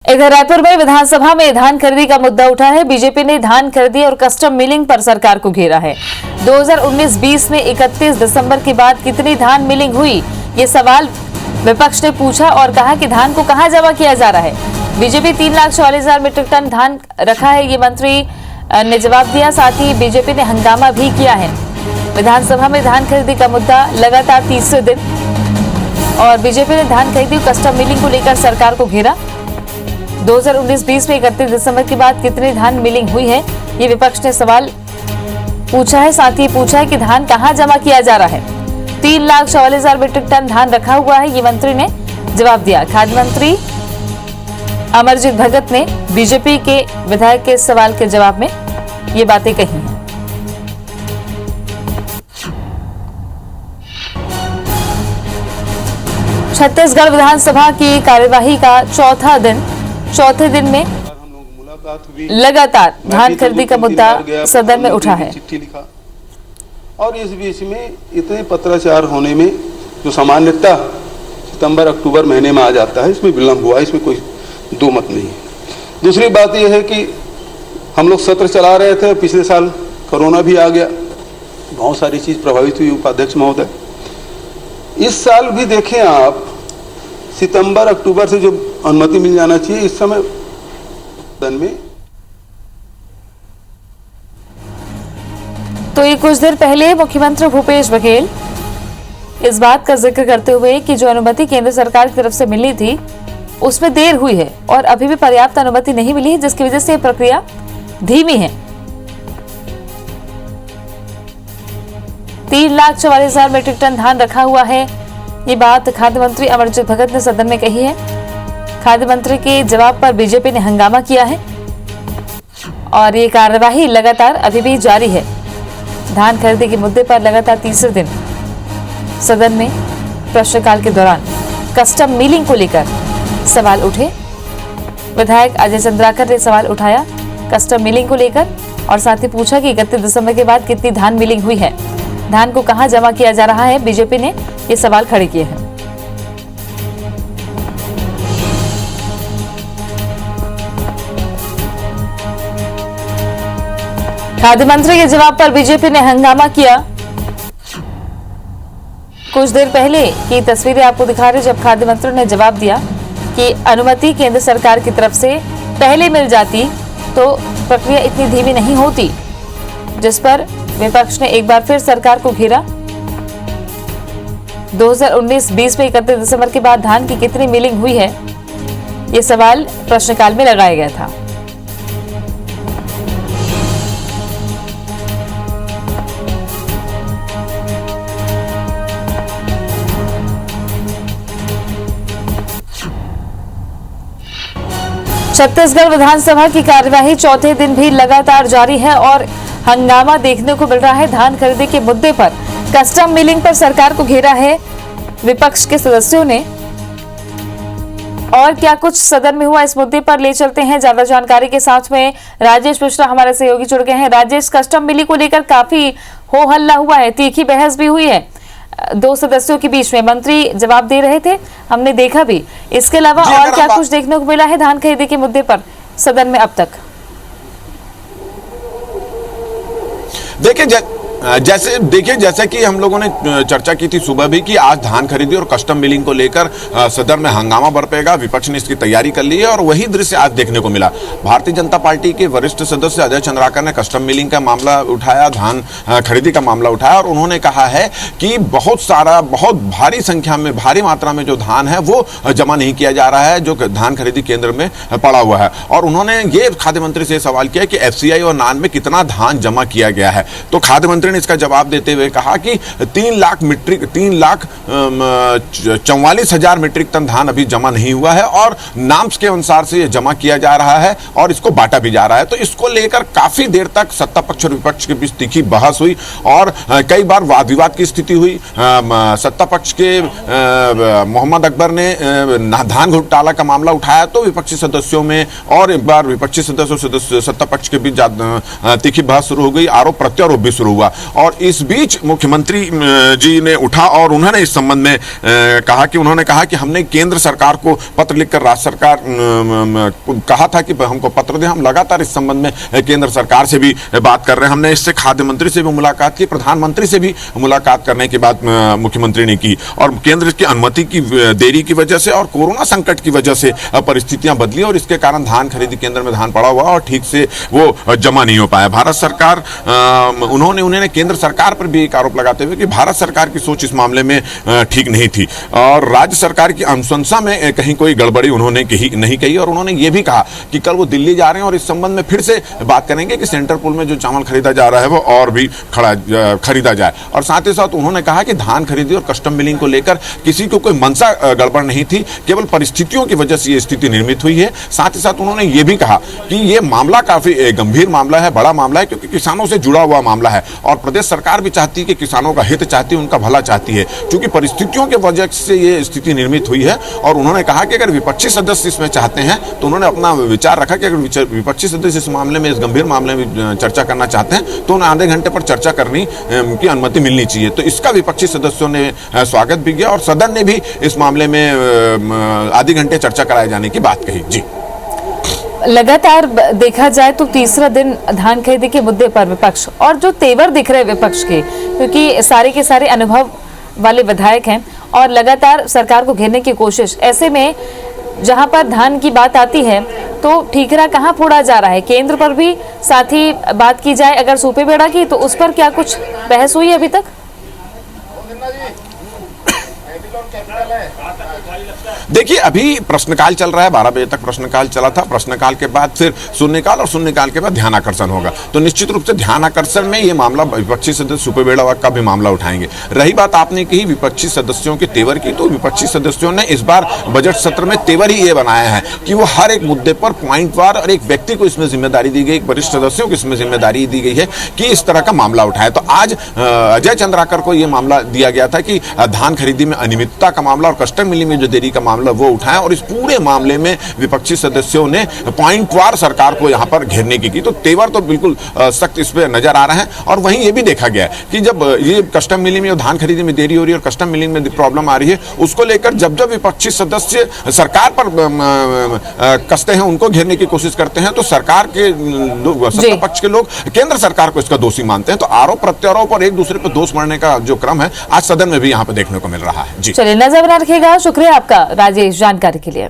इधर रायपुर में विधानसभा में धान खरीदी का मुद्दा उठा है। बीजेपी ने धान खरीदी और कस्टम मिलिंग पर सरकार को घेरा है। 2019-20 में 31 दिसंबर के बाद कितनी धान मिलिंग हुई, ये सवाल विपक्ष ने पूछा और कहा कि धान को कहां जमा किया जा रहा है। बीजेपी 3,44,000 मीट्रिक टन धान रखा है, ये मंत्री ने जवाब दिया। साथ ही बीजेपी ने हंगामा भी किया है। विधानसभा में धान खरीदी का मुद्दा लगातार तीसरे दिन और बीजेपी ने धान खरीदी और कस्टम मिलिंग को लेकर सरकार को घेरा। 2019-20 में 31 दिसंबर के बाद कितनी धान मिलिंग हुई है, ये विपक्ष ने सवाल पूछा है। साथ ही पूछा है कि धान कहां जमा किया जा रहा है। 3,44,000 मीट्रिक टन धान रखा हुआ है, ये मंत्री ने जवाब दिया। खाद्य मंत्री अमरजीत भगत ने बीजेपी के विधायक के सवाल के जवाब में ये बातें कही हैं। छत्तीसगढ़ विधानसभा की कार्यवाही का चौथे दिन में लगातार धान खरीदी का मुद्दा सदन में उठा है। चिट्ठी लिखा और इस बीच में इतने पत्राचार होने में जो सामान्यतः सितंबर अक्टूबर महीने में आ जाता है, इसमें विलंब हुआ, इसमें कोई दो मत नहीं। दूसरी बात यह है कि हम लोग सत्र चला रहे थे, पिछले साल कोरोना भी आ गया, बहुत सारी चीज प्रभावित हुई उपाध्यक्ष महोदय। इस साल भी देखें आप, सितंबर अक्टूबर से जो अनुमति मिल जाना चाहिए, इस समय सदन में। तो ये कुछ देर पहले मुख्यमंत्री भूपेश बघेल इस बात का जिक्र करते हुए कि जो अनुमति केंद्र सरकार की तरफ से मिली थी उसमें देर हुई है और अभी भी पर्याप्त अनुमति नहीं मिली है, जिसकी वजह से प्रक्रिया धीमी है। 3,44,000 मीट्रिक टन धान रखा हुआ है, ये बात खाद्य मंत्री अमरजीत भगत ने सदन में कही है। खाद्य मंत्री के जवाब पर बीजेपी ने हंगामा किया है और ये कार्यवाही लगातार अभी भी जारी है। धान खरीदी के मुद्दे पर लगातार तीसरे दिन सदन में प्रश्नकाल के दौरान कस्टम मिलिंग को लेकर सवाल उठे। विधायक अजय चंद्राकर ने सवाल उठाया कस्टम मिलिंग को लेकर और साथ ही पूछा कि 31 दिसंबर के बाद कितनी धान मिलिंग हुई है, धान को कहां जमा किया जा रहा है। बीजेपी ने ये सवाल खड़े किए हैं। खाद्य मंत्री के जवाब पर बीजेपी ने हंगामा किया। कुछ देर पहले की तस्वीरें आपको दिखा रहे, जब खाद्य मंत्री ने जवाब दिया कि अनुमति केंद्र सरकार की तरफ से पहले मिल जाती तो प्रक्रिया इतनी धीमी नहीं होती, जिस पर विपक्ष ने एक बार फिर सरकार को घेरा। 2019-20 में 31 दिसंबर के बाद धान की कितनी मिलिंग हुई है, ये सवाल प्रश्नकाल में लगाया गया था। छत्तीसगढ़ विधानसभा की कार्यवाही चौथे दिन भी लगातार जारी है और हंगामा देखने को मिल रहा है। धान खरीदी के मुद्दे पर कस्टम मिलिंग पर सरकार को घेरा है विपक्ष के सदस्यों ने। और क्या कुछ सदन में हुआ, इस मुद्दे पर ले चलते हैं। ज्यादा जानकारी के साथ में राजेश मिश्रा हमारे सहयोगी जुड़ गए हैं। राजेश, कस्टम मिलिंग को लेकर काफी हो हल्ला हुआ है, तीखी बहस भी हुई है दो सदस्यों के बीच में, मंत्री जवाब दे रहे थे, हमने देखा भी। इसके अलावा और क्या कुछ देखने को मिला है धान खरीदी के मुद्दे पर सदन में अब तक? देखिए जैसे कि हम लोगों ने चर्चा की थी सुबह भी कि आज धान खरीदी और कस्टम मिलिंग को लेकर सदन में हंगामा बरपेगा। विपक्ष ने इसकी तैयारी कर ली है और वही दृश्य आज देखने को मिला। भारतीय जनता पार्टी के वरिष्ठ सदस्य अजय चंद्राकर ने कस्टम मिलिंग का मामला उठाया, धान खरीदी का मामला उठाया और उन्होंने कहा है कि बहुत भारी संख्या में, भारी मात्रा में जो धान है वो जमा नहीं किया जा रहा है, जो धान खरीदी केंद्र में पड़ा हुआ है। और उन्होंने ये खाद्य मंत्री से सवाल किया कि FCI और नान में कितना धान जमा किया गया है। तो खाद्य मंत्री ने इसका जवाब देते हुए कहा कि 3,44,000 मीट्रिक टन धान अभी जमा नहीं हुआ है और नाम्स के अनुसार से यह जमा किया जा रहा है और इसको बांटा भी जा रहा है। तो इसको लेकर काफी देर तक सत्ता पक्ष और विपक्ष के बीच तीखी बहस हुई और कई बार वाद विवाद की स्थिति हुई। सत्ता पक्ष के मोहम्मद अकबर ने धान घोटाला का मामला उठाया तो विपक्षी सदस्यों में और एक बार विपक्षी सदस्यों सत्ता पक्ष के बीच तीखी बहस शुरू हो गई, आरोप प्रत्यारोप भी शुरू हुआ। और इस बीच मुख्यमंत्री जी ने उठा और उन्होंने इस संबंध में उन्होंने कहा कि हमने केंद्र सरकार को पत्र लिखकर राज्य सरकार कहा था कि हमको पत्र दें। हम लगातार इस संबंध में केंद्र सरकार से भी बात कर रहे हैं। हमने इससे खाद्य मंत्री से भी मुलाकात की, प्रधानमंत्री से भी मुलाकात करने की बात मुख्यमंत्री ने की और केंद्र की अनुमति की देरी की वजह से और कोरोना संकट की वजह से परिस्थितियां बदली और इसके कारण धान खरीदी केंद्र में धान पड़ा हुआ और ठीक से वो जमा नहीं हो पाया। भारत सरकार उन्होंने केंद्र सरकार पर भी एक आरोप लगाते हुए कि भारत सरकार की सोच इस मामले में ठीक नहीं थी और राज्य सरकार की अनुशंसा में कहीं कोई गड़बड़ी उन्होंने नहीं कही और उन्होंने ये भी कहा कि कल वो दिल्ली जा रहे हैं और इस संबंध में फिर से बात करेंगे कि सेंट्रल पूल में जो चावल खरीदा जा रहा है वो और भी खरीदा जाए। और साथ ही साथ उन्होंने कहा कि धान खरीदी और कस्टम मिलिंग को लेकर किसी को कोई मंशा गड़बड़ नहीं थी, केवल परिस्थितियों की वजह से ये स्थिति निर्मित हुई है। साथ ही साथ उन्होंने ये भी कहा कि ये मामला काफी गंभीर मामला है, बड़ा मामला है, क्योंकि किसानों से जुड़ा हुआ मामला है और प्रदेश सरकार भी चाहती है कि किसानों का हित चाहती है, उनका भला चाहती है, क्योंकि परिस्थितियों की वजह से ये स्थिति निर्मित हुई है। और उन्होंने कहा कि अगर विपक्षी सदस्य इसमें चाहते हैं तो उन्होंने अपना विचार रखा कि अगर विपक्षी सदस्य इस मामले में, इस गंभीर मामले में चर्चा करना चाहते हैं तो उन्हें आधे घंटे पर चर्चा करने की अनुमति मिलनी चाहिए। तो इसका विपक्षी सदस्यों ने स्वागत भी किया और सदन ने भी इस मामले में आधे घंटे चर्चा कराए जाने की बात कही। जी, लगातार देखा जाए तो तीसरा दिन धान खरीदी के मुद्दे पर विपक्ष और जो तेवर दिख रहे विपक्ष के, क्योंकि सारे के सारे अनुभव वाले विधायक हैं और लगातार सरकार को घेरने की कोशिश, ऐसे में जहां पर धान की बात आती है तो ठीकरा कहां फोड़ा जा रहा है। केंद्र पर भी साथ ही बात की जाए अगर सूपे बेड़ा की, तो उस पर क्या कुछ बहस हुई अभी तक? देखिए, अभी प्रश्नकाल चल रहा है, 12 बजे तक प्रश्नकाल चला था। प्रश्नकाल के बाद फिर शून्यकाल और शून्यकाल के बाद ध्यानाकर्षण होगा। तो निश्चित रूप से ध्यानाकर्षण में ये मामला विपक्षी सदस्य सूपे बेड़ा का भी मामला उठाएंगे। रही बात आपने कही विपक्षी सदस्यों के तेवर की, तो विपक्षी सदस्यों ने इस बार बजट सत्र में तेवर ही ये बनाया है कि वो हर एक मुद्दे पर पॉइंटवार और एक व्यक्ति को इसमें जिम्मेदारी दी गई, वरिष्ठ सदस्यों को इसमें जिम्मेदारी दी गई है कि इस तरह का मामला उठाए। तो आज अजय चंद्राकर को यह मामला दिया गया था कि धान खरीदी में अनियमितता का मामला और कस्टम मिलिंग में जो देरी का मामला वो उठाएं और इस पूरे मामले में विपक्षी सदस्यों ने पॉइंटवार सरकार को यहां पर घेरने की तो तेवर तो बिल्कुल सख्त इस पे नजर आ रहा है। और वहीं ये भी देखा गया कि जब ये कस्टम मिलिंग में धान खरीदी में देरी हो रही है और कस्टम मिलिंग में प्रॉब्लम आ रही है, उसको लेकर जब जब विपक्षी सदस्य सरकार पर कसते हैं, उनको घेरने की कोशिश करते हैं, तो सरकार के सत्ता पक्ष के लोग केंद्र सरकार को इसका दोषी मानते हैं। तो आरोप प्रत्यारोप और एक दूसरे पर दोष मढ़ने का जो क्रम है आज सदन में भी यहाँ पे देखने को मिल रहा है। जी, चलिए नजर बना रखिएगा। शुक्रिया आपका राजेश जानकारी के लिए।